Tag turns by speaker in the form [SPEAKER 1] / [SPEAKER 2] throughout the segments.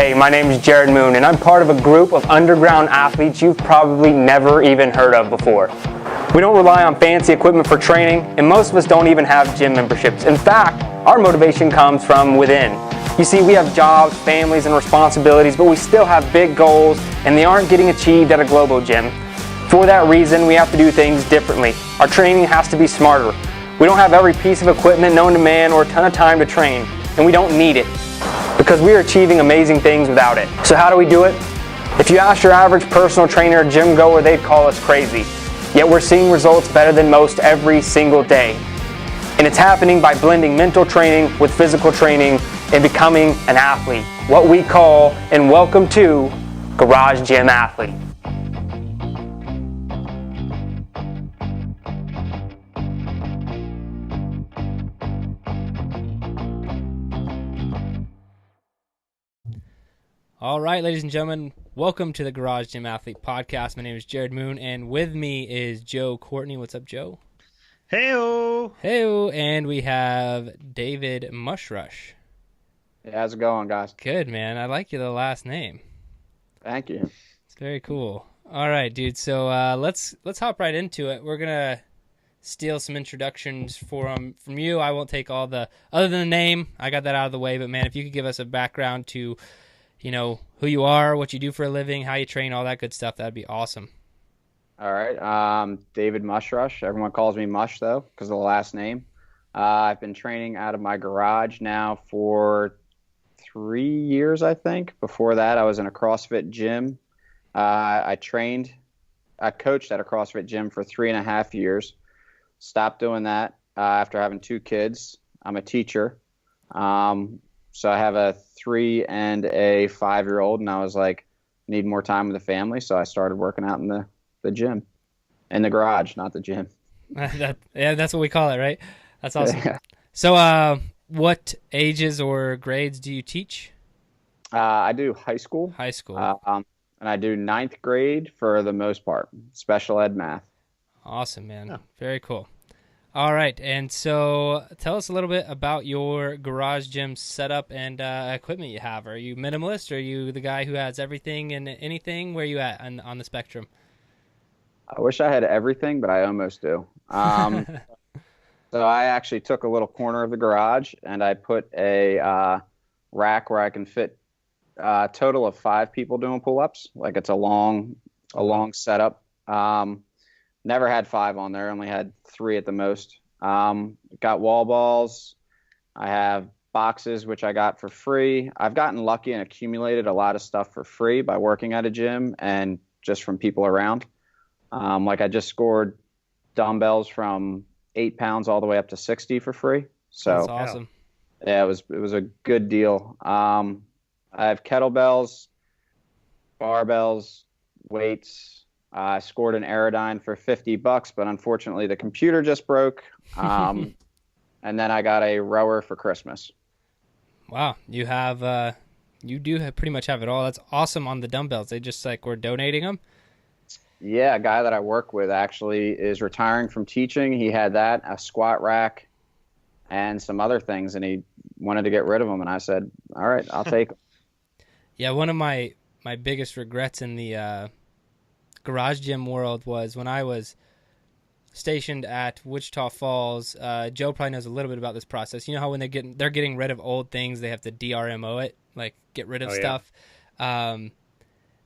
[SPEAKER 1] Hey, my name is Jared Moon, and I'm part of a group of underground athletes you've probably never even heard of before. We don't rely on fancy equipment for training, and most of us don't even have gym memberships. In fact, our motivation comes from within. You see, we have jobs, families, and responsibilities, but we still have big goals, and they aren't getting achieved at a global gym. For that reason, we have to do things differently. Our training has to be smarter. We don't have every piece of equipment known to man or a ton of time to train, and we don't need it, because we are achieving amazing things without it. So how do we do it? If you ask your average personal trainer or gym goer, they'd call us crazy. Yet we're seeing results better than most every single day. And it's happening by blending mental training with physical training and becoming an athlete. What we call, and welcome to, Garage Gym Athlete.
[SPEAKER 2] All right, ladies and gentlemen, welcome to the Garage Gym Athlete Podcast. My name is Jared Moon, and with me is Joe Courtney. What's up, Joe?
[SPEAKER 3] Hey-o!
[SPEAKER 2] Hey-o, and we have David Mushrush.
[SPEAKER 4] Hey, how's it going, guys?
[SPEAKER 2] Good, man. I like the last name.
[SPEAKER 4] Thank you.
[SPEAKER 2] It's very cool. All right, dude. So let's hop right into it. We're gonna steal some introductions from you. I won't take all the other than the name. I got that out of the way. But man, if you could give us a background to, you know, who you are, what you do for a living, how you train, all that good stuff, that'd be awesome.
[SPEAKER 4] All right. David Mushrush. Everyone calls me Mush, though, because of the last name. I've been training out of my garage now for 3 years, I think. Before that, I was in a CrossFit gym. I coached at a CrossFit gym for 3.5 years. Stopped doing that after having 2 kids. I'm a teacher. So I have a 3 and a 5-year-old, and I was like, need more time with the family. So I started working out in the gym, in the garage, not the gym.
[SPEAKER 2] Yeah, that's what we call it, right? That's awesome.
[SPEAKER 4] Yeah.
[SPEAKER 2] So what ages or grades do you teach?
[SPEAKER 4] I do high school.
[SPEAKER 2] High school.
[SPEAKER 4] And I do 9th grade for the most part, special ed math.
[SPEAKER 2] Awesome, man.
[SPEAKER 3] Yeah.
[SPEAKER 2] Very cool. All right, and so tell us a little bit about your garage gym setup and equipment you have. Are you minimalist? Or are you the guy who has everything and anything? Where are you at on the spectrum?
[SPEAKER 4] I wish I had everything, but I almost do. So I actually took a little corner of the garage and I put a rack where I can fit a total of 5 people doing pull-ups. Like it's a long setup. Never had 5 on there, only had 3 at the most. Got wall balls. I have boxes, which I got for free. I've gotten lucky and accumulated a lot of stuff for free by working at a gym and just from people around. Like I just scored dumbbells from 8 pounds all the way up to 60 for free. So
[SPEAKER 2] That's awesome.
[SPEAKER 4] yeah, it was a good deal. I have kettlebells, barbells, weights. I scored an Aerodyne for $50, but unfortunately the computer just broke. And then I got a rower for Christmas.
[SPEAKER 2] Wow, you do pretty much have it all. That's awesome on the dumbbells. They just we're donating them.
[SPEAKER 4] Yeah, a guy that I work with actually is retiring from teaching. He had that, a squat rack, and some other things, and he wanted to get rid of them. And I said, all right, I'll take them.
[SPEAKER 2] Yeah, one of my biggest regrets in the garage gym world was when I was stationed at Wichita Falls. Joe probably knows a little bit about this process. You know how when they're getting rid of old things, they have to DRMO it, like get rid of stuff.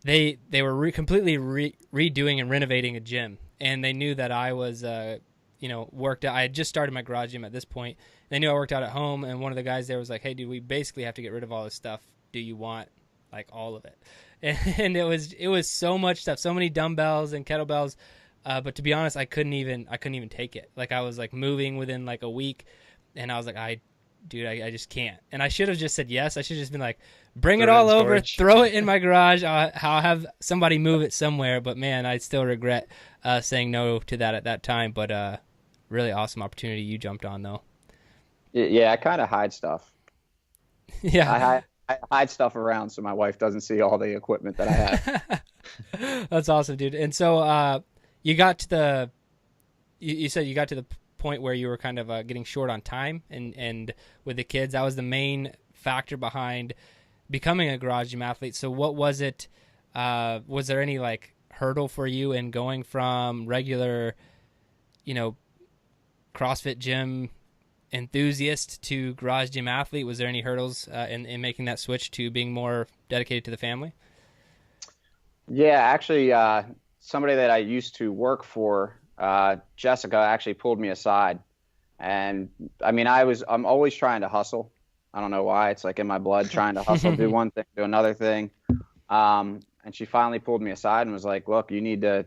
[SPEAKER 2] They were completely redoing and renovating a gym, and they knew that I was worked out. I had just started my garage gym at this point. They knew I worked out at home, and one of the guys there was like, "Hey, dude, we basically have to get rid of all this stuff. Do you want all of it?" And it was so much stuff, so many dumbbells and kettlebells. But to be honest, I couldn't even take it. Like I was moving within a week, and I was like, I just can't. And I should have just said yes. I should have just been like, bring it all over, throw it in my garage. I'll have somebody move it somewhere. But man, I still regret saying no to that at that time. But really awesome opportunity you jumped on though.
[SPEAKER 4] Yeah, I kind of hide stuff.
[SPEAKER 2] Yeah.
[SPEAKER 4] I hide stuff around so my wife doesn't see all the equipment that I have.
[SPEAKER 2] That's awesome, dude. And so you got to the you said you got to the point where you were kind of getting short on time and with the kids. That was the main factor behind becoming a garage gym athlete. So what was it? Was there any like hurdle for you in going from regular, CrossFit gym enthusiast to garage gym athlete? Was there any hurdles in making that switch to being more dedicated to the family?
[SPEAKER 4] Yeah, actually, somebody that I used to work for, Jessica, actually pulled me aside. And I mean, I'm always trying to hustle. I don't know why. It's like in my blood, trying to hustle, do one thing, do another thing. And she finally pulled me aside and was like, look, you need to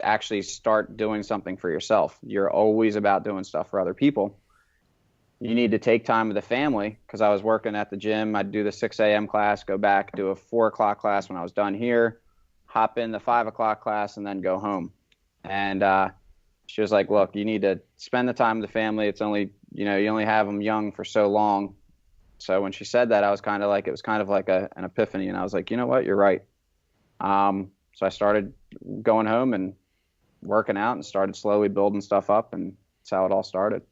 [SPEAKER 4] actually start doing something for yourself. You're always about doing stuff for other people. You need to take time with the family, because I was working at the gym. I'd do the 6 a.m. class, go back, do a 4 o'clock class when I was done here, hop in the 5 o'clock class, and then go home. And she was like, look, you need to spend the time with the family. It's only, you only have them young for so long. So when she said that, I was kind of like, it was kind of like an epiphany. And I was like, you know what, you're right. So I started going home and working out and started slowly building stuff up, and that's how it all started.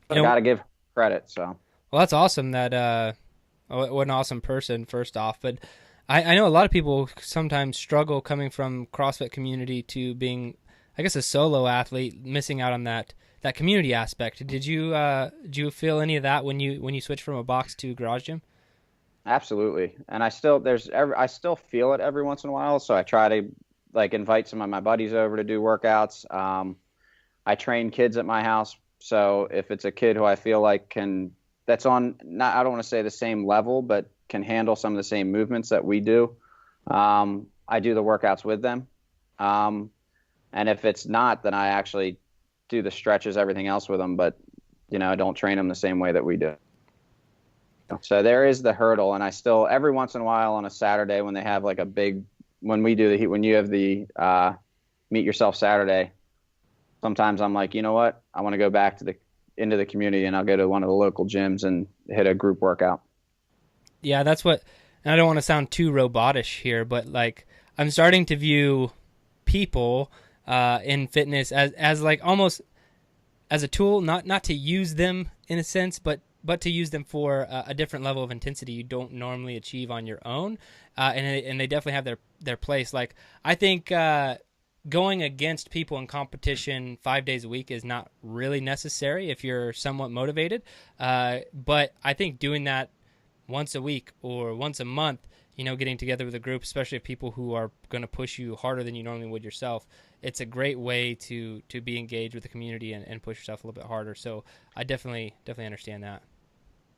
[SPEAKER 4] But I got to give credit. So,
[SPEAKER 2] well, that's awesome. That what an awesome person, first off. But I know a lot of people sometimes struggle coming from CrossFit community to being, I guess, a solo athlete, missing out on that community aspect. Did you feel any of that when you switched from a box to garage gym?
[SPEAKER 4] Absolutely. And I still feel it every once in a while. So I try to like invite some of my buddies over to do workouts. I train kids at my house. So if it's a kid who I feel like that's on, not, I don't want to say the same level, but can handle some of the same movements that we do, I do the workouts with them. And if it's not, then I actually do the stretches, everything else with them, but I don't train them the same way that we do. So there is the hurdle, and I still, every once in a while on a Saturday when they have like when you have the Meet Yourself Saturday, sometimes I'm like, you know what, I want to go back into the community, and I'll go to one of the local gyms and hit a group workout. Yeah,
[SPEAKER 2] that's what, and I don't want to sound too robotish here, but like I'm starting to view people in fitness as like almost as a tool, not to use them in a sense, but to use them for a different level of intensity you don't normally achieve on your own, and they definitely have their place. Like I think going against people in competition 5 days a week is not really necessary if you're somewhat motivated, but I think doing that once a week or once a month, getting together with a group, especially if people who are going to push you harder than you normally would yourself, it's a great way to be engaged with the community and push yourself a little bit harder. So I definitely understand that.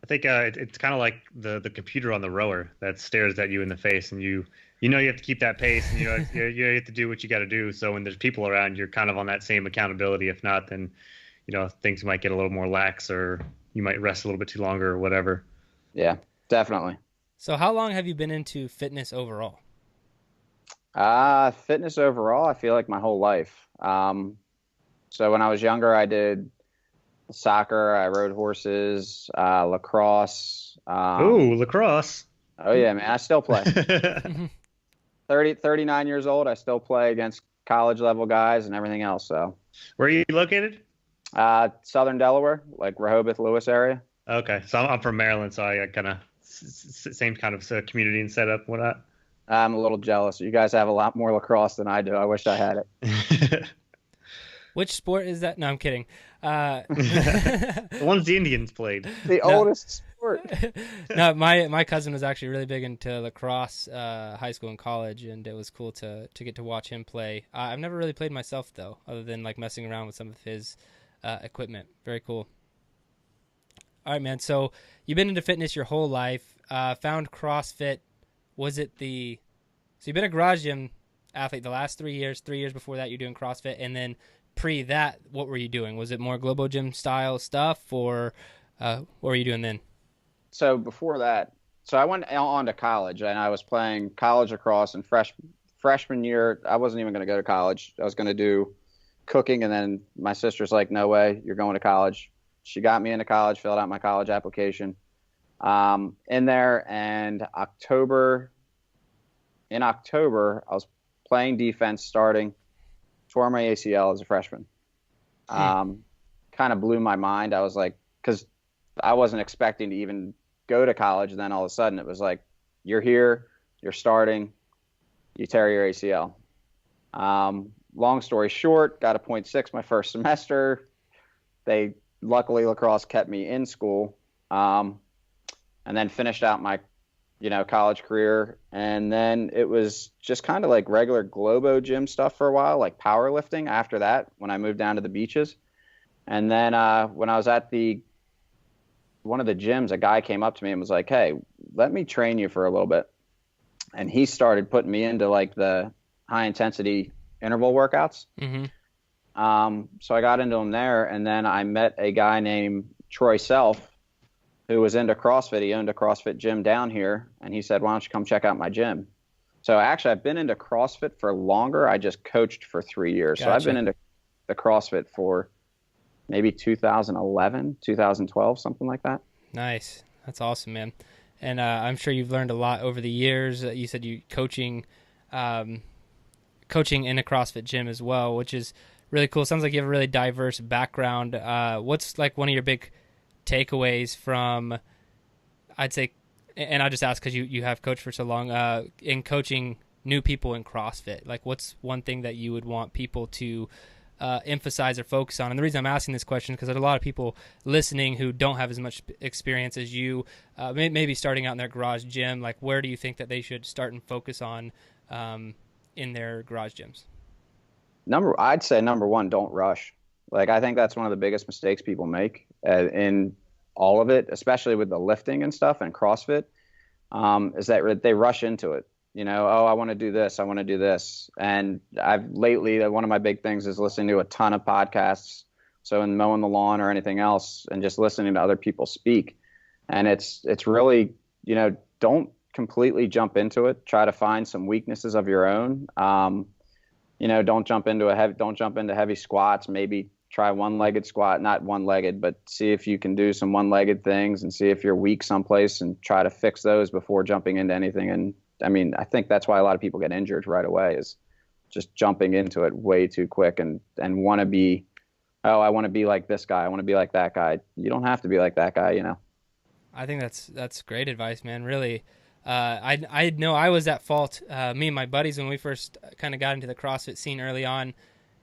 [SPEAKER 3] I think it's kind of like the computer on the rower that stares at you in the face, and you have to keep that pace, and you have to do what you got to do. So when there's people around, you're kind of on that same accountability. If not, then things might get a little more lax, or you might rest a little bit too longer or whatever.
[SPEAKER 4] Yeah, definitely.
[SPEAKER 2] So how long have you been into fitness overall?
[SPEAKER 4] Fitness overall, I feel like my whole life. So when I was younger, I did soccer, I rode horses, lacrosse.
[SPEAKER 3] Ooh, lacrosse.
[SPEAKER 4] Oh yeah, man, I still play. 39 years old, I still play against college level guys and everything else. So
[SPEAKER 3] where are you located?
[SPEAKER 4] Southern Delaware, like Rehoboth, Lewis area.
[SPEAKER 3] Okay, so I'm from Maryland, so I kind of same kind of community and setup, whatnot.
[SPEAKER 4] I'm a little jealous. You guys have a lot more lacrosse than I do. I wish I had it.
[SPEAKER 2] Which sport is that? No, I'm kidding.
[SPEAKER 3] The ones the Indians played.
[SPEAKER 4] The oldest sport.
[SPEAKER 2] No, my cousin was actually really big into lacrosse, high school and college, and it was cool to get to watch him play. I've never really played myself though, other than like messing around with some of his equipment. Very cool. All right, man. So you've been into fitness your whole life. Found CrossFit. So you've been a garage gym athlete the last 3 years. 3 years before that, you're doing CrossFit, and then pre that, what were you doing? Was it more Globo Gym style stuff, or what were you doing then?
[SPEAKER 4] So before that, I went on to college, and I was playing college lacrosse. And freshman year, I wasn't even going to go to college. I was going to do cooking, and then my sister's like, "No way, you're going to college." She got me into college, filled out my college application. In there, and in October, I was playing defense starting, tore my ACL as a freshman. Kind of blew my mind. I was like, because I wasn't expecting to even go to college. And then all of a sudden it was like, you're here, you're starting, you tear your ACL. Long story short, got a 0.6 my first semester. Luckily lacrosse kept me in school, and then finished out my, college career. And then it was just kind of like regular Globo gym stuff for a while, like powerlifting after that, when I moved down to the beaches. And then when I was at one of the gyms, a guy came up to me and was like, "Hey, let me train you for a little bit." And he started putting me into like the high intensity interval workouts.
[SPEAKER 2] Mm-hmm.
[SPEAKER 4] So I got into them there, and then I met a guy named Troy Self who was into CrossFit. He owned a CrossFit gym down here, and he said, "Why don't you come check out my gym?" So actually, I've been into CrossFit for longer. I just coached for 3 years.
[SPEAKER 2] Gotcha.
[SPEAKER 4] So I've been into the CrossFit for maybe 2011, 2012, something like that.
[SPEAKER 2] Nice. That's awesome, man. And I'm sure you've learned a lot over the years. You said you coaching in a CrossFit gym as well, which is really cool. Sounds like you have a really diverse background. What's like one of your big takeaways from, I'd say, and I'll just ask because you have coached for so long, in coaching new people in CrossFit? Like, what's one thing that you would want people to emphasize or focus on? And the reason I'm asking this question is because there's a lot of people listening who don't have as much experience as you, maybe starting out in their garage gym. Like, where do you think that they should start and focus on in their garage gyms?
[SPEAKER 4] I'd say number one, don't rush. Like, I think that's one of the biggest mistakes people make in all of it, especially with the lifting and stuff and CrossFit, is that they rush into it. Oh, I want to do this. I want to do this. And lately, one of my big things is listening to a ton of podcasts. So in mowing the lawn or anything else, and just listening to other people speak. And it's really, don't completely jump into it. Try to find some weaknesses of your own. Don't jump into heavy squats. Maybe try one-legged squat, not one-legged, but see if you can do some one-legged things and see if you're weak someplace and try to fix those before jumping into anything. And I mean, I think that's why a lot of people get injured right away, is just jumping into it way too quick and want to be, oh, I want to be like this guy, I want to be like that guy. You don't have to be like that guy,
[SPEAKER 2] I think that's great advice, man. Really. I know I was at fault. Me and my buddies, when we first kind of got into the CrossFit scene early on,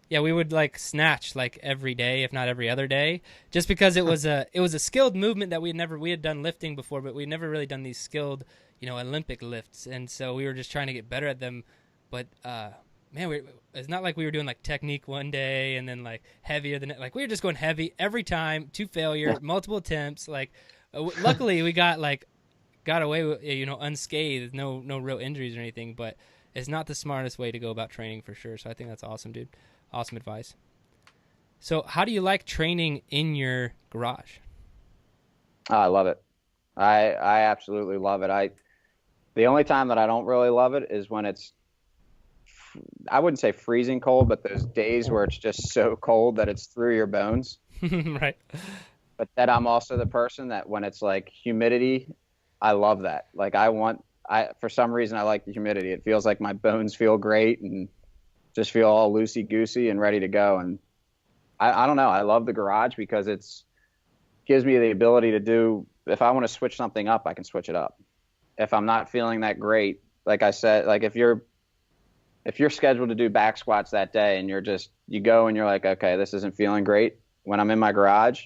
[SPEAKER 2] yeah, we would like snatch like every day, if not every other day, just because it was a skilled movement that we had done lifting before, but we'd never really done these skilled, Olympic lifts. And so we were just trying to get better at them. But, man, it's not like we were doing like technique one day and then like heavier than like we were just going heavy every time to failure, multiple attempts. Like, luckily we got away with, unscathed, no real injuries or anything, but it's not the smartest way to go about training for sure. So I think that's awesome, dude. Awesome advice. So how do you like training in your garage?
[SPEAKER 4] Oh, I love it. I absolutely love it. The only time that I don't really love it is when it's, I wouldn't say freezing cold, but those days where it's just so cold that it's through your bones.
[SPEAKER 2] Right.
[SPEAKER 4] But then I'm also the person that when it's like humidity, I love that. Like for some reason I like the humidity. It feels like my bones feel great and just feel all loosey-goosey and ready to go. And I don't know. I love the garage because gives me the ability to do, if I want to switch something up, I can switch it up. If I'm not feeling that great, like I said, like if you're scheduled to do back squats that day and you go and you're like, okay, this isn't feeling great. When I'm in my garage,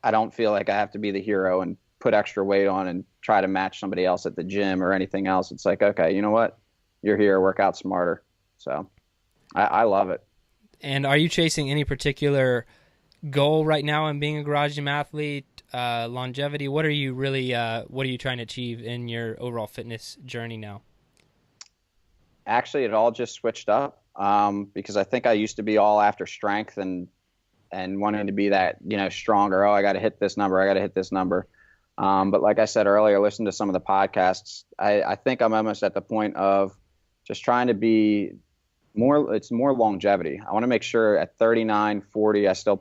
[SPEAKER 4] I don't feel like I have to be the hero and put extra weight on and try to match somebody else at the gym or anything else. It's like, okay, you know what? You're here, work out smarter. So I love it.
[SPEAKER 2] And are you chasing any particular goal right now in being a garage gym athlete, longevity? What are you trying to achieve in your overall fitness journey now?
[SPEAKER 4] Actually, it all just switched up because I think I used to be all after strength and wanting to be that, stronger. Oh, I got to hit this number. But like I said earlier, listen to some of the podcasts. I think I'm almost at the point of just trying to be it's more longevity. I want to make sure at 39, 40, I still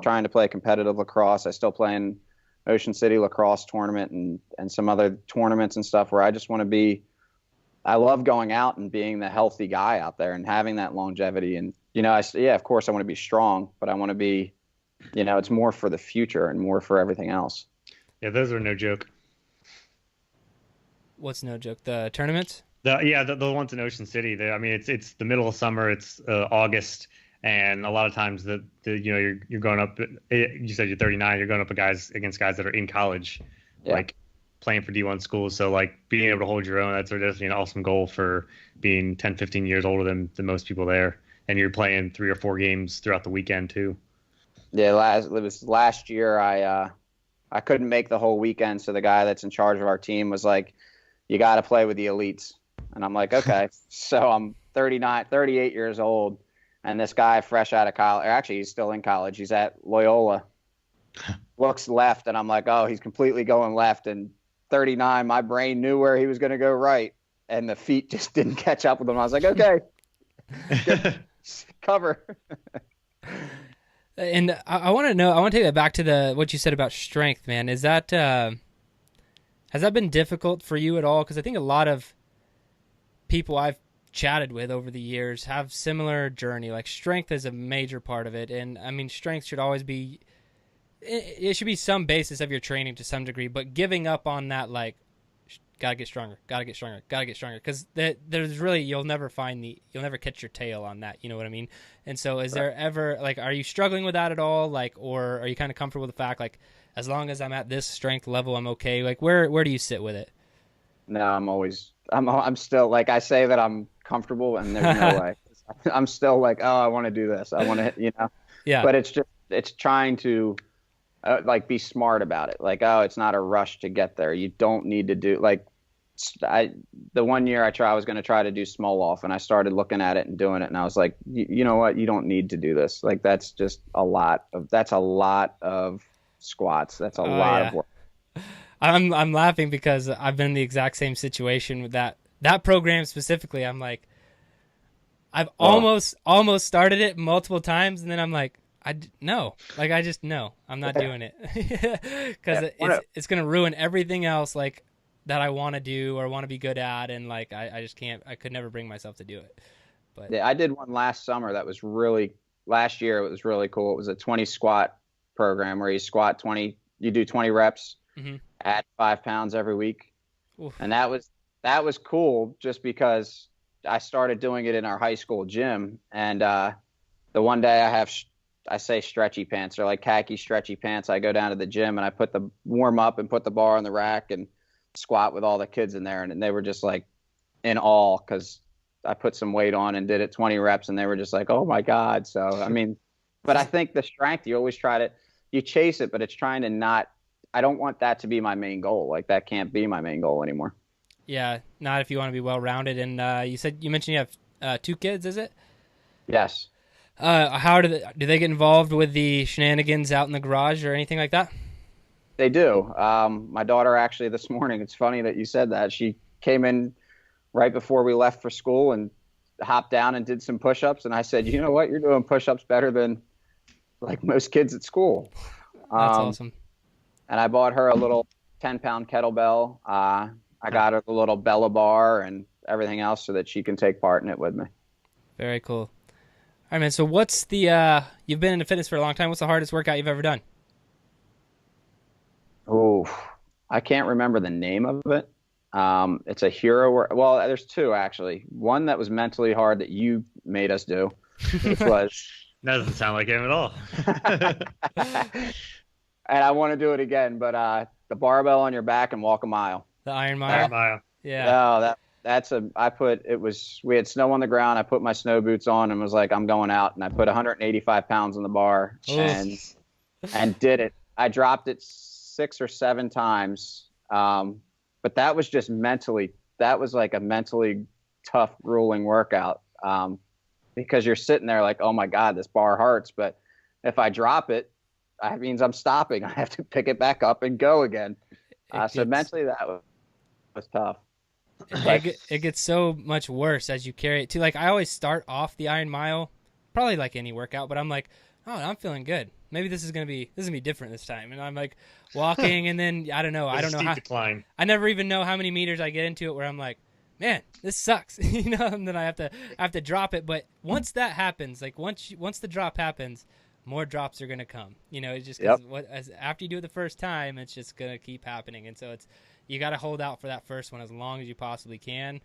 [SPEAKER 4] trying to play competitive lacrosse. I still play in Ocean City lacrosse tournament and some other tournaments and stuff where I just want to be, I love going out and being the healthy guy out there and having that longevity. And, of course I want to be strong, but I want to be, it's more for the future and more for everything else.
[SPEAKER 3] Yeah, those are no joke.
[SPEAKER 2] What's no joke? The tournaments?
[SPEAKER 3] The ones in Ocean City. I mean, it's the middle of summer. It's August, and a lot of times you're going up. You said you're 39. You're going up against guys that are in college, like playing for D1 schools. So like being able to hold your own, that's definitely an awesome goal for being 10, 15 years older than most people there. And you're playing 3 or 4 games throughout the weekend too.
[SPEAKER 4] Yeah, it was last year. I couldn't make the whole weekend, so the guy that's in charge of our team was like, "You got to play with the elites." And I'm like, "Okay." So I'm 38 years old, and this guy fresh out of college, or actually he's still in college. He's at Loyola. Looks left, and I'm like, "Oh, he's completely going left." And 39, my brain knew where he was going to go right, and the feet just didn't catch up with him. I was like, "Okay, cover."
[SPEAKER 2] And I want to take that back to what you said about strength, man. Is that has that been difficult for you at all? Because I think a lot of people I've chatted with over the years have similar journey. Like strength is a major part of it, and I mean strength should always be. It should be some basis of your training to some degree, but giving up on that, like, gotta get stronger, because there's really you'll never catch your tail on that. You know what I mean? And so, is there ever like, are you struggling with that at all? Like, or are you kind of comfortable with the fact, like, as long as I'm at this strength level, I'm okay? Like, where do you sit with it?
[SPEAKER 4] No, I'm still like, I say that I'm comfortable, and there's no way. I'm still like, oh, I want to do this. I want to,
[SPEAKER 2] Yeah.
[SPEAKER 4] But it's trying to. Like be smart about it. Like, oh, it's not a rush to get there. You don't need to do like the one year I was going to try to do small off, and I started looking at it and doing it, and I was like, you know what? You don't need to do this. Like that's just a lot of squats. That's a lot of work.
[SPEAKER 2] I'm laughing because I've been in the exact same situation with that program specifically. I'm like, I've almost started it multiple times, and then I'm like, no, I'm not doing it because it's going to ruin everything else like that I want to do or want to be good at. And like, I just can't, I could never bring myself to do it. But
[SPEAKER 4] yeah, I did one last summer. Last year. It was really cool. It was a 20 squat program where you do 20 reps, add 5 pounds every week. Oof. And that was cool just because I started doing it in our high school gym. And, the one day I say stretchy pants. They're like khaki stretchy pants. I go down to the gym and I warm up and put the bar on the rack and squat with all the kids in there. And they were just like in awe because I put some weight on and did it 20 reps. And they were just like, oh my God. So, I mean, but I think the strength, you always you chase it, but it's trying to I don't want that to be my main goal. Like that can't be my main goal anymore.
[SPEAKER 2] Yeah. Not if you want to be well-rounded. And you mentioned you have 2 kids, is it?
[SPEAKER 4] Yes.
[SPEAKER 2] How do they get involved with the shenanigans out in the garage or anything like that?
[SPEAKER 4] They do. My daughter actually this morning, it's funny that you said that. She came in right before we left for school and hopped down and did some push-ups. And I said, you know what? You're doing push-ups better than like most kids at school.
[SPEAKER 2] That's awesome.
[SPEAKER 4] And I bought her a little 10-pound kettlebell. I got her the little Bella bar and everything else so that she can take part in it with me.
[SPEAKER 2] Very cool. All right, man. So what's you've been into fitness for a long time. What's the hardest workout you've ever done?
[SPEAKER 4] Oh, I can't remember the name of it. It's a hero. Well, there's 2 actually. One that was mentally hard that you made us do, which was.
[SPEAKER 3] That doesn't sound like him at all.
[SPEAKER 4] And I want to do it again, but the barbell on your back and walk a mile.
[SPEAKER 2] The Iron Mile.
[SPEAKER 3] Iron Mile.
[SPEAKER 2] Yeah.
[SPEAKER 4] Oh, we had snow on the ground. I put my snow boots on and was like, I'm going out. And I put 185 pounds on the bar and did it. I dropped it 6 or 7 times. But that was just that was like a mentally tough, grueling workout. Because you're sitting there like, oh my God, this bar hurts. But if I drop it, that means I'm stopping. I have to pick it back up and go again. So mentally that was tough.
[SPEAKER 2] It gets so much worse as you carry it too. Like I always start off the Iron Mile, probably like any workout, but I'm like, oh, I'm feeling good. Maybe this is gonna be different this time. And I'm like walking, and then I don't know how.
[SPEAKER 3] Decline.
[SPEAKER 2] I never even know how many meters I get into it where I'm like, man, this sucks, and then I have to drop it. But once that happens, like once the drop happens, more drops are going to come. It's just
[SPEAKER 4] Yep.
[SPEAKER 2] because after you do it the first time, it's just going to keep happening. And so you got to hold out for that first one as long as you possibly can.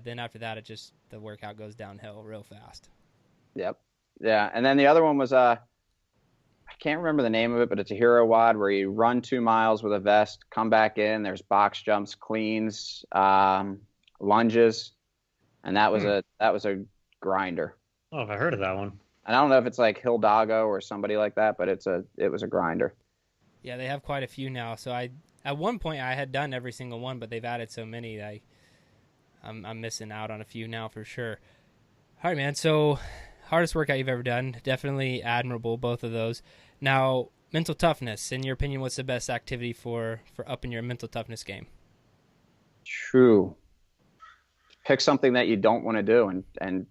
[SPEAKER 2] Then after that, the workout goes downhill real fast.
[SPEAKER 4] Yep. Yeah. And then the other one was, I can't remember the name of it, but it's a hero WOD where you run 2 miles with a vest, come back in, there's box jumps, cleans, lunges. And that was a grinder.
[SPEAKER 3] Oh, I heard of that one.
[SPEAKER 4] And I don't know if it's like Hildago or somebody like that, but it was a grinder.
[SPEAKER 2] Yeah, they have quite a few now. So at one point I had done every single one, but they've added so many that I'm missing out on a few now for sure. All right, man. So hardest workout you've ever done, definitely admirable, both of those. Now, mental toughness. In your opinion, what's the best activity for upping your mental toughness game?
[SPEAKER 4] True. Pick something that you don't want to do and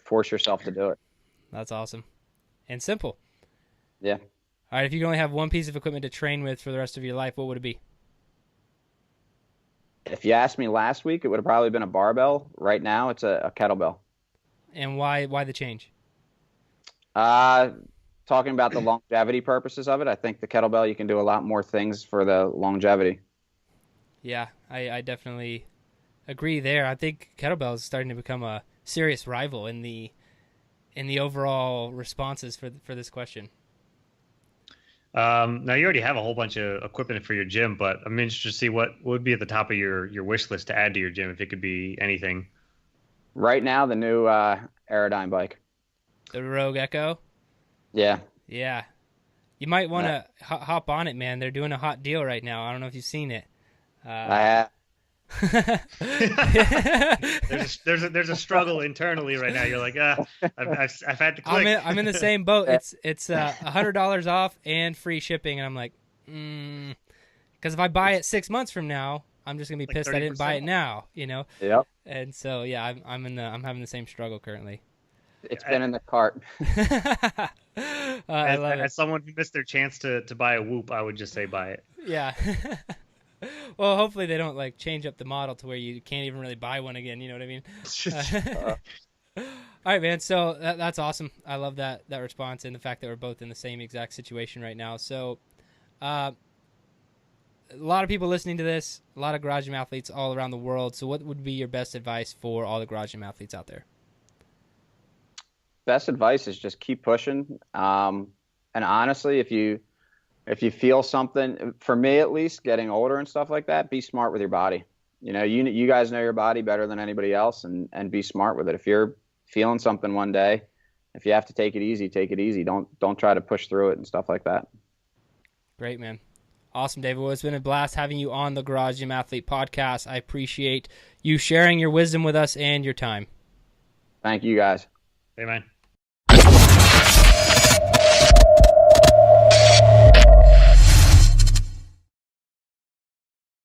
[SPEAKER 4] force yourself to do it.
[SPEAKER 2] That's awesome. And simple.
[SPEAKER 4] Yeah.
[SPEAKER 2] All right, if you could only have one piece of equipment to train with for the rest of your life, what would it be?
[SPEAKER 4] If you asked me last week, it would have probably been a barbell. Right now, it's a kettlebell.
[SPEAKER 2] And why the change?
[SPEAKER 4] Talking about the longevity purposes of it, I think the kettlebell, you can do a lot more things for the longevity.
[SPEAKER 2] Yeah, I definitely agree there. I think kettlebell is starting to become a serious rival in the overall responses for this question.
[SPEAKER 3] Now you already have a whole bunch of equipment for your gym, but I'm interested to see what would be at the top of your wish list to add to your gym, if it could be anything.
[SPEAKER 4] Right now, the new Aerodyne bike.
[SPEAKER 2] The Rogue Echo?
[SPEAKER 4] Yeah.
[SPEAKER 2] Yeah. You might want to hop on it, man. They're doing a hot deal right now. I don't know if you've seen it.
[SPEAKER 4] I have.
[SPEAKER 3] there's a struggle internally right now. You're like, I've had to click.
[SPEAKER 2] I'm in the same boat. It's $100 off and free shipping, and I'm like, because if I buy it 6 months from now, I'm just gonna be pissed I didn't buy it now.
[SPEAKER 4] Yep.
[SPEAKER 2] And so yeah, I'm having the same struggle currently.
[SPEAKER 4] It's been in the cart.
[SPEAKER 2] I love it.
[SPEAKER 3] As someone who missed their chance to buy a Whoop, I would just say buy it.
[SPEAKER 2] Yeah. Well, hopefully they don't change up the model to where you can't even really buy one again. You know what I mean? All right, man. So that's awesome. I love that response and the fact that we're both in the same exact situation right now. So, a lot of people listening to this, a lot of garage gym athletes all around the world. So, what would be your best advice for all the garage gym athletes out there?
[SPEAKER 4] Best advice is just keep pushing. And honestly, if you feel something, for me at least, getting older and stuff like that, be smart with your body. You guys know your body better than anybody else, and be smart with it. If you're feeling something one day, if you have to take it easy, take it easy. Don't try to push through it and stuff like that.
[SPEAKER 2] Great, man. Awesome, David. Well, it's been a blast having you on the Garage Gym Athlete podcast. I appreciate you sharing your wisdom with us and your time.
[SPEAKER 4] Thank you, guys.
[SPEAKER 3] Hey, man.